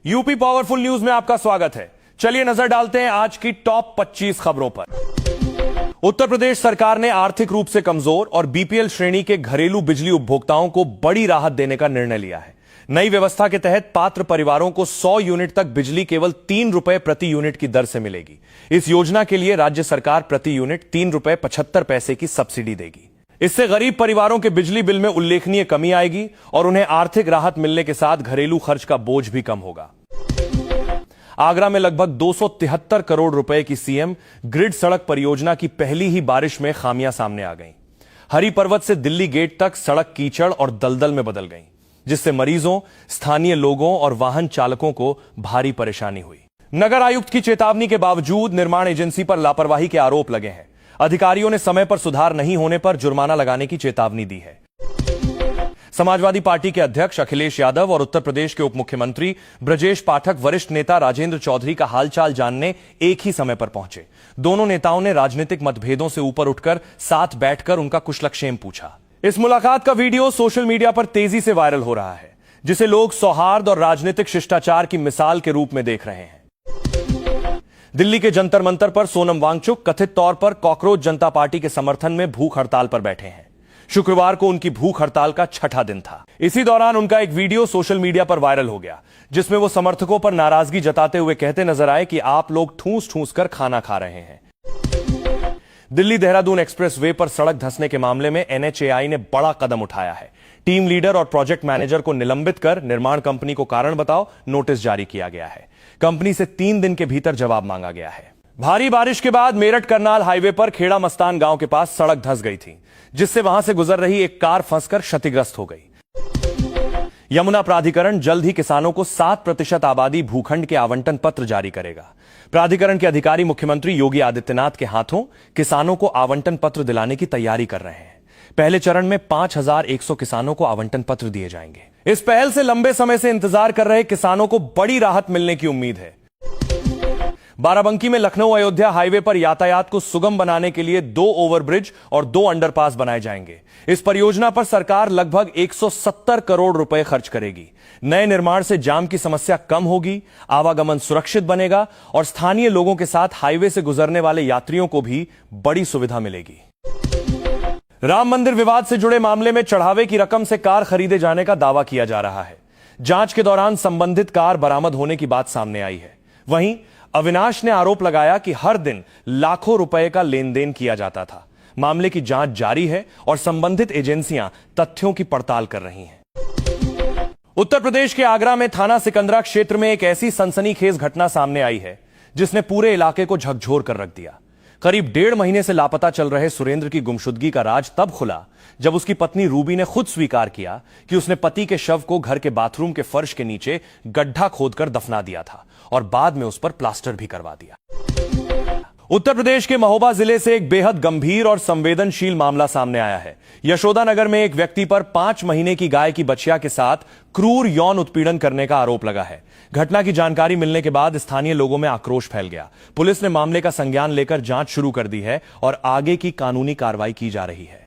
UP powerful news में आपका स्वागत है। चलिए नजर डालते हैं आज की टॉप 25 खबरों पर। उत्तर प्रदेश सरकार ने आर्थिक रूप से कमजोर और बीपीएल श्रेणी के घरेलू बिजली उपभोक्ताओं को बड़ी राहत देने का निर्णय लिया है। नई व्यवस्था के तहत पात्र परिवारों को 100 यूनिट तक बिजली केवल 3 रुपए प्रति यूनिट की दर से मिलेगी। इस योजना के लिए राज्य सरकार प्रति यूनिट 3 रुपए 75 पैसे की सब्सिडी देगी। इससे गरीब परिवारों के बिजली बिल में उल्लेखनीय कमी आएगी और उन्हें आर्थिक राहत मिलने के साथ घरेलू खर्च का बोझ भी कम होगा। आगरा में लगभग 273 करोड़ रुपए की सीएम ग्रिड सड़क परियोजना की पहली ही बारिश में खामियां सामने आ गईं। हरी पर्वत से दिल्ली गेट तक सड़क कीचड़ और दलदल में बदल गई, जिससे मरीजों, स्थानीय लोगों और वाहन चालकों को भारी परेशानी हुई। नगर आयुक्त की चेतावनी के बावजूद निर्माण एजेंसी पर लापरवाही के आरोप लगे हैं। अधिकारियों ने समय पर सुधार नहीं होने पर जुर्माना लगाने की चेतावनी दी है। समाजवादी पार्टी के अध्यक्ष अखिलेश यादव और उत्तर प्रदेश के उप मुख्यमंत्री ब्रजेश पाठक वरिष्ठ नेता राजेंद्र चौधरी का हालचाल जानने एक ही समय पर पहुंचे। दोनों नेताओं ने राजनीतिक मतभेदों से ऊपर उठकर साथ बैठकर उनका कुशलक्षेम पूछा। इस मुलाकात का वीडियो सोशल मीडिया पर तेजी से वायरल हो रहा है, जिसे लोग सौहार्द और राजनीतिक शिष्टाचार की मिसाल के रूप में देख रहे हैं। दिल्ली के जंतर मंतर पर सोनम वांगचुक कथित तौर पर कॉकरोच जनता पार्टी के समर्थन में भूख हड़ताल पर बैठे हैं। शुक्रवार को उनकी भूख हड़ताल का छठा दिन था। इसी दौरान उनका एक वीडियो सोशल मीडिया पर वायरल हो गया, जिसमें वो समर्थकों पर नाराजगी जताते हुए कहते नजर आए कि आप लोग ठूंस ठूंस कर खाना खा रहे हैं। दिल्ली देहरादून एक्सप्रेस वे पर सड़क धंसने के मामले में एनएचएआई ने बड़ा कदम उठाया है। टीम लीडर और प्रोजेक्ट मैनेजर को निलंबित कर निर्माण कंपनी को कारण बताओ नोटिस जारी किया गया है। कंपनी से 3 दिन के भीतर जवाब मांगा गया है। भारी बारिश के बाद मेरठ करनाल हाईवे पर खेड़ा मस्तान गांव के पास सड़क धंस गई थी, जिससे वहां से गुजर रही एक कार फंसकर क्षतिग्रस्त हो गई। यमुना प्राधिकरण जल्द ही किसानों को 7% आबादी भूखंड के आवंटन पत्र जारी करेगा। प्राधिकरण के अधिकारी मुख्यमंत्री योगी आदित्यनाथ के हाथों किसानों को आवंटन पत्र दिलाने की तैयारी कर रहे हैं। पहले चरण में 5100 किसानों को आवंटन पत्र दिए जाएंगे। इस पहल से लंबे समय से इंतजार कर रहे किसानों को बड़ी राहत मिलने की उम्मीद है। बाराबंकी में लखनऊ अयोध्या हाईवे पर यातायात को सुगम बनाने के लिए 2 ओवरब्रिज और 2 अंडरपास बनाए जाएंगे। इस परियोजना पर सरकार लगभग 170 करोड़ रुपए खर्च करेगी। नए निर्माण से जाम की समस्या कम होगी, आवागमन सुरक्षित बनेगा और स्थानीय लोगों के साथ हाईवे से गुजरने वाले यात्रियों को भी बड़ी सुविधा मिलेगी। राम मंदिर विवाद से जुड़े मामले में चढ़ावे की रकम से कार खरीदे जाने का दावा किया जा रहा है। जांच के दौरान संबंधित कार बरामद होने की बात सामने आई है। वहीं अविनाश ने आरोप लगाया कि हर दिन लाखों रुपए का लेन देन किया जाता था। मामले की जांच जारी है और संबंधित एजेंसियां तथ्यों की पड़ताल कर रही हैं। उत्तर प्रदेश के आगरा में थाना सिकंदरा क्षेत्र में एक ऐसी सनसनीखेज घटना सामने आई है, जिसने पूरे इलाके को झकझोर कर रख दिया। करीब 1.5 महीने से लापता चल रहे सुरेंद्र की गुमशुदगी का राज तब खुला जब उसकी पत्नी रूबी ने खुद स्वीकार किया कि उसने पति के शव को घर के बाथरूम के फर्श के नीचे गड्ढा खोदकर दफना दिया था और बाद में उस पर प्लास्टर भी करवा दिया। उत्तर प्रदेश के महोबा जिले से एक बेहद गंभीर और संवेदनशील मामला सामने आया है। यशोदा नगर में एक व्यक्ति पर 5 महीने की गाय की बछिया के साथ क्रूर यौन उत्पीड़न करने का आरोप लगा है। घटना की जानकारी मिलने के बाद स्थानीय लोगों में आक्रोश फैल गया। पुलिस ने मामले का संज्ञान लेकर जांच शुरू कर दी है और आगे की कानूनी कार्रवाई की जा रही है।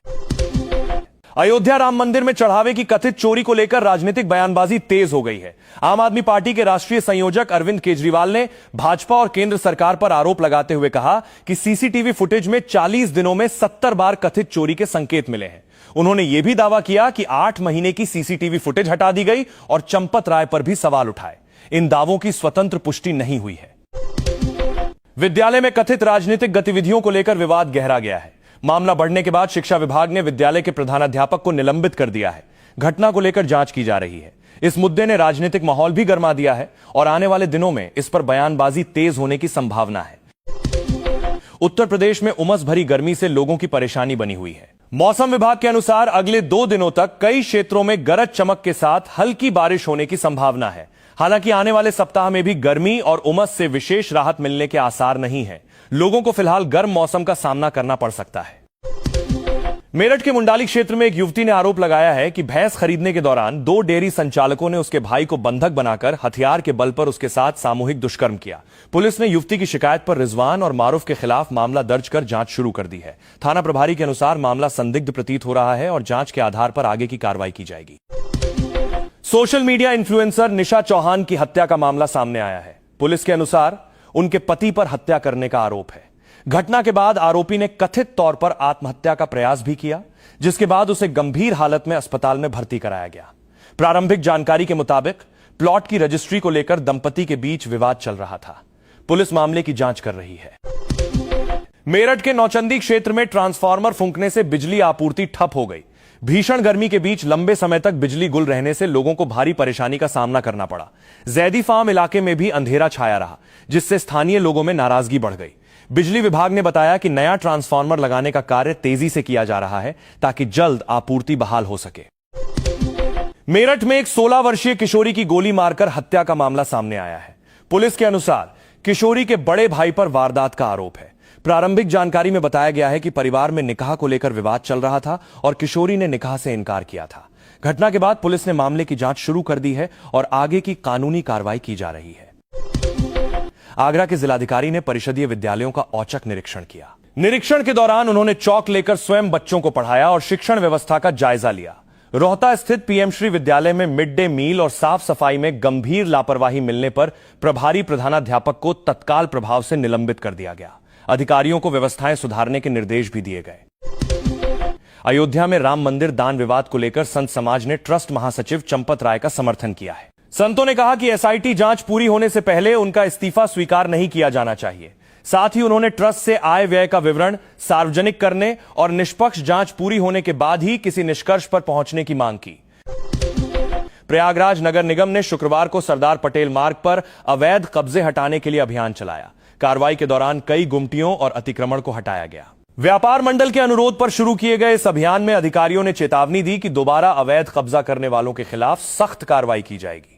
अयोध्या राम मंदिर में चढ़ावे की कथित चोरी को लेकर राजनीतिक बयानबाजी तेज हो गई है। आम आदमी पार्टी के राष्ट्रीय संयोजक अरविंद केजरीवाल ने भाजपा और केंद्र सरकार पर आरोप लगाते हुए कहा कि सीसीटीवी फुटेज में 40 दिनों में 70 बार कथित चोरी के संकेत मिले हैं। उन्होंने यह भी दावा किया कि 8 महीने की सीसीटीवी फुटेज हटा दी गई और चंपत राय पर भी सवाल उठाए। इन दावों की स्वतंत्र पुष्टि नहीं हुई है। विद्यालय में कथित राजनीतिक गतिविधियों को लेकर विवाद गहरा गया है। मामला बढ़ने के बाद शिक्षा विभाग ने विद्यालय के प्रधानाध्यापक को निलंबित कर दिया है। घटना को लेकर जांच की जा रही है। इस मुद्दे ने राजनीतिक माहौल भी गर्मा दिया है और आने वाले दिनों में इस पर बयानबाजी तेज होने की संभावना है। उत्तर प्रदेश में उमस भरी गर्मी से लोगों की परेशानी बनी हुई है। मौसम विभाग के अनुसार अगले 2 दिनों तक कई क्षेत्रों में गरज चमक के साथ हल्की बारिश होने की संभावना है। हालांकि आने वाले सप्ताह में भी गर्मी और उमस से विशेष राहत मिलने के आसार नहीं है। लोगों को फिलहाल गर्म मौसम का सामना करना पड़ सकता है। मेरठ के मुंडाली क्षेत्र में एक युवती ने आरोप लगाया है कि भैंस खरीदने के दौरान 2 डेयरी संचालकों ने उसके भाई को बंधक बनाकर हथियार के बल पर उसके साथ सामूहिक दुष्कर्म किया। पुलिस ने युवती की शिकायत पर रिजवान और मारूफ के खिलाफ मामला दर्ज कर जांच शुरू कर दी है। थाना प्रभारी के अनुसार मामला संदिग्ध प्रतीत हो रहा है और जांच के आधार पर आगे की कार्रवाई की जाएगी। सोशल मीडिया इन्फ्लुएंसर निशा चौहान की हत्या का मामला सामने आया है। पुलिस के अनुसार उनके पति पर हत्या करने का आरोप है। घटना के बाद आरोपी ने कथित तौर पर आत्महत्या का प्रयास भी किया, जिसके बाद उसे गंभीर हालत में अस्पताल में भर्ती कराया गया। प्रारंभिक जानकारी के मुताबिक प्लॉट की रजिस्ट्री को लेकर दंपति के बीच विवाद चल रहा था। पुलिस मामले की जांच कर रही है। मेरठ के नौचंदी क्षेत्र में ट्रांसफार्मर फूंकने से बिजली आपूर्ति ठप हो गई। भीषण गर्मी के बीच लंबे समय तक बिजली गुल रहने से लोगों को भारी परेशानी का सामना करना पड़ा। जैदी फार्म इलाके में भी अंधेरा छाया रहा, जिससे स्थानीय लोगों में नाराजगी बढ़ गई। बिजली विभाग ने बताया कि नया ट्रांसफार्मर लगाने का कार्य तेजी से किया जा रहा है ताकि जल्द आपूर्ति बहाल हो सके। मेरठ में एक 16 वर्षीय किशोरी की गोली मारकर हत्या का मामला सामने आया है। पुलिस के अनुसार किशोरी के बड़े भाई पर वारदात का आरोप है। प्रारंभिक जानकारी में बताया गया है कि परिवार में निकाह को लेकर विवाद चल रहा था और किशोरी ने निकाह से इनकार किया था। घटना के बाद पुलिस ने मामले की जांच शुरू कर दी है और आगे की कानूनी कार्रवाई की जा रही है। आगरा के जिलाधिकारी ने परिषदीय विद्यालयों का औचक निरीक्षण किया। निरीक्षण के दौरान उन्होंने चौक लेकर स्वयं बच्चों को पढ़ाया और शिक्षण व्यवस्था का जायजा लिया। रोहता स्थित पीएम श्री विद्यालय में मिड डे मील और साफ सफाई में गंभीर लापरवाही मिलने पर प्रभारी प्रधानाध्यापक को तत्काल प्रभाव से निलंबित कर दिया गया। अधिकारियों को व्यवस्थाएं सुधारने के निर्देश भी दिए गए। अयोध्या में राम मंदिर दान विवाद को लेकर संत समाज ने ट्रस्ट महासचिव चंपत राय का समर्थन किया है। संतों ने कहा कि एसआईटी जांच पूरी होने से पहले उनका इस्तीफा स्वीकार नहीं किया जाना चाहिए। साथ ही उन्होंने ट्रस्ट से आय व्यय का विवरण सार्वजनिक करने और निष्पक्ष जांच पूरी होने के बाद ही किसी निष्कर्ष पर पहुंचने की मांग की। प्रयागराज नगर निगम ने शुक्रवार को सरदार पटेल मार्ग पर अवैध कब्जे हटाने के लिए अभियान चलाया। कार्रवाई के दौरान कई गुमटियों और अतिक्रमण को हटाया गया। व्यापार मंडल के अनुरोध पर शुरू किए गए इस अभियान में अधिकारियों ने चेतावनी दी कि दोबारा अवैध कब्जा करने वालों के खिलाफ सख्त कार्रवाई की जाएगी।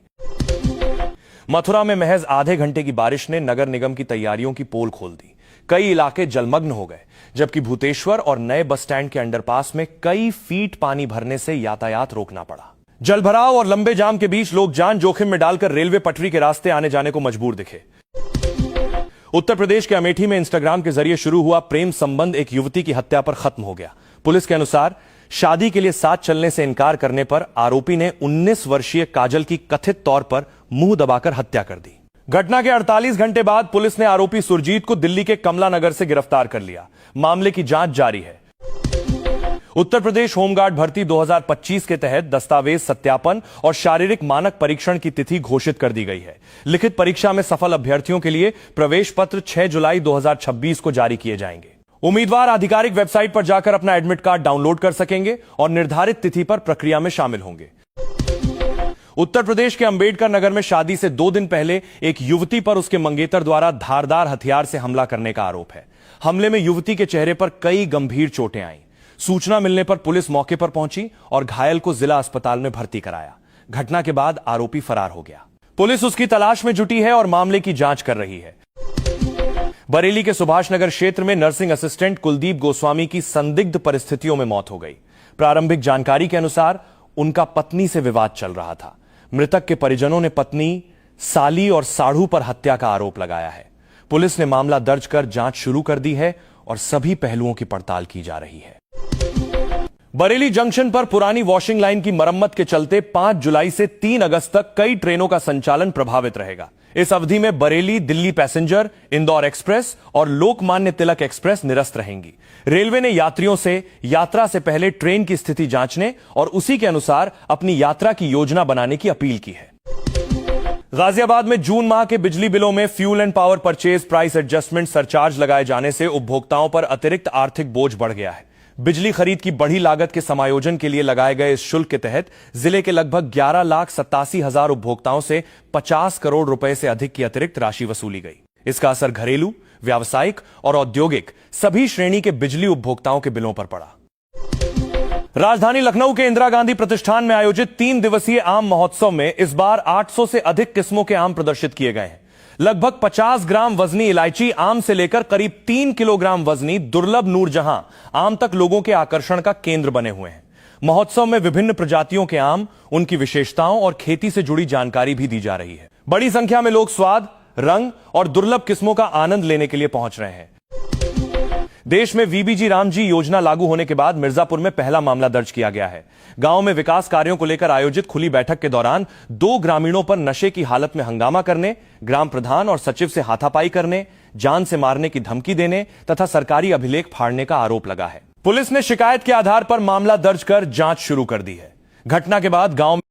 मथुरा में महज आधे घंटे की बारिश ने नगर निगम की तैयारियों की पोल खोल दी। कई इलाके जलमग्न हो गए, जबकि भूतेश्वर और नए बस स्टैंड के अंडरपास में कई फीट पानी भरने से यातायात रोकना पड़ा। जलभराव और लंबे जाम के बीच लोग जान जोखिम में डालकर रेलवे पटरी के रास्ते आने जाने को मजबूर दिखे। उत्तर प्रदेश के अमेठी में इंस्टाग्राम के जरिए शुरू हुआ प्रेम संबंध एक युवती की हत्या पर खत्म हो गया। पुलिस के अनुसार शादी के लिए साथ चलने से इनकार करने पर आरोपी ने 19 वर्षीय काजल की कथित तौर पर मुंह दबाकर हत्या कर दी। घटना के 48 घंटे बाद पुलिस ने आरोपी सुरजीत को दिल्ली के कमला नगर से गिरफ्तार कर लिया। मामले की जांच जारी है। उत्तर प्रदेश होमगार्ड भर्ती 2025 के तहत दस्तावेज सत्यापन और शारीरिक मानक परीक्षण की तिथि घोषित कर दी गई है। लिखित परीक्षा में सफल अभ्यर्थियों के लिए प्रवेश पत्र 6 जुलाई 2026 को जारी किए जाएंगे। उम्मीदवार आधिकारिक वेबसाइट पर जाकर अपना एडमिट कार्ड डाउनलोड कर सकेंगे और निर्धारित तिथि पर प्रक्रिया में शामिल होंगे। उत्तर प्रदेश के अंबेडकर नगर में शादी से 2 दिन पहले एक युवती पर उसके मंगेतर द्वारा धारदार हथियार से हमला करने का आरोप है। हमले में युवती के चेहरे पर कई गंभीर चोटें आईं। सूचना मिलने पर पुलिस मौके पर पहुंची और घायल को जिला अस्पताल में भर्ती कराया। घटना के बाद आरोपी फरार हो गया। पुलिस उसकी तलाश में जुटी है और मामले की जांच कर रही है। बरेली के सुभाष नगर क्षेत्र में नर्सिंग असिस्टेंट कुलदीप गोस्वामी की संदिग्ध परिस्थितियों में मौत हो गई। प्रारंभिक जानकारी के अनुसार उनका पत्नी से विवाद चल रहा था। मृतक के परिजनों ने पत्नी, साली और साढ़ू पर हत्या का आरोप लगाया है। पुलिस ने मामला दर्ज कर जांच शुरू कर दी है और सभी पहलुओं की पड़ताल की जा रही है। बरेली जंक्शन पर पुरानी वॉशिंग लाइन की मरम्मत के चलते 5 जुलाई से 3 अगस्त तक कई ट्रेनों का संचालन प्रभावित रहेगा। इस अवधि में बरेली दिल्ली पैसेंजर, इंदौर एक्सप्रेस और लोकमान्य तिलक एक्सप्रेस निरस्त रहेंगी। रेलवे ने यात्रियों से यात्रा से पहले ट्रेन की स्थिति जांचने और उसी के अनुसार अपनी यात्रा की योजना बनाने की अपील की है। गाजियाबाद में जून माह के बिजली बिलों में fuel and power purchase price adjustment surcharge लगाए जाने से उपभोक्ताओं पर अतिरिक्त आर्थिक बोझ बढ़ गया है। बिजली खरीद की बढ़ी लागत के समायोजन के लिए लगाए गए इस शुल्क के तहत जिले के लगभग 11,87,000 उपभोक्ताओं से 50 करोड़ रुपए से अधिक की अतिरिक्त राशि वसूली गई। इसका असर घरेलू, व्यावसायिक और औद्योगिक सभी श्रेणी के बिजली उपभोक्ताओं के बिलों पर पड़ा। राजधानी लखनऊ के इंदिरा गांधी प्रतिष्ठान में आयोजित 3 दिवसीय आम महोत्सव में इस बार 800 से अधिक किस्मों के आम प्रदर्शित किए गए हैं। लगभग 50 ग्राम वजनी इलायची आम से लेकर करीब 3 किलोग्राम वजनी दुर्लभ नूरजहां आम तक लोगों के आकर्षण का केंद्र बने हुए हैं। महोत्सव में विभिन्न प्रजातियों के आम, उनकी विशेषताओं और खेती से जुड़ी जानकारी भी दी जा रही है। बड़ी संख्या में लोग स्वाद, रंग और दुर्लभ किस्मों का आनंद लेने के लिए पहुंच रहे हैं। देश में वीबीजी रामजी योजना लागू होने के बाद मिर्जापुर में पहला मामला दर्ज किया गया है। गांव में विकास कार्यों को लेकर आयोजित खुली बैठक के दौरान 2 ग्रामीणों पर नशे की हालत में हंगामा करने, ग्राम प्रधान और सचिव से हाथापाई करने, जान से मारने की धमकी देने तथा सरकारी अभिलेख फाड़ने का आरोप लगा है। पुलिस ने शिकायत के आधार पर मामला दर्ज कर जांच शुरू कर दी है। घटना के बाद गांव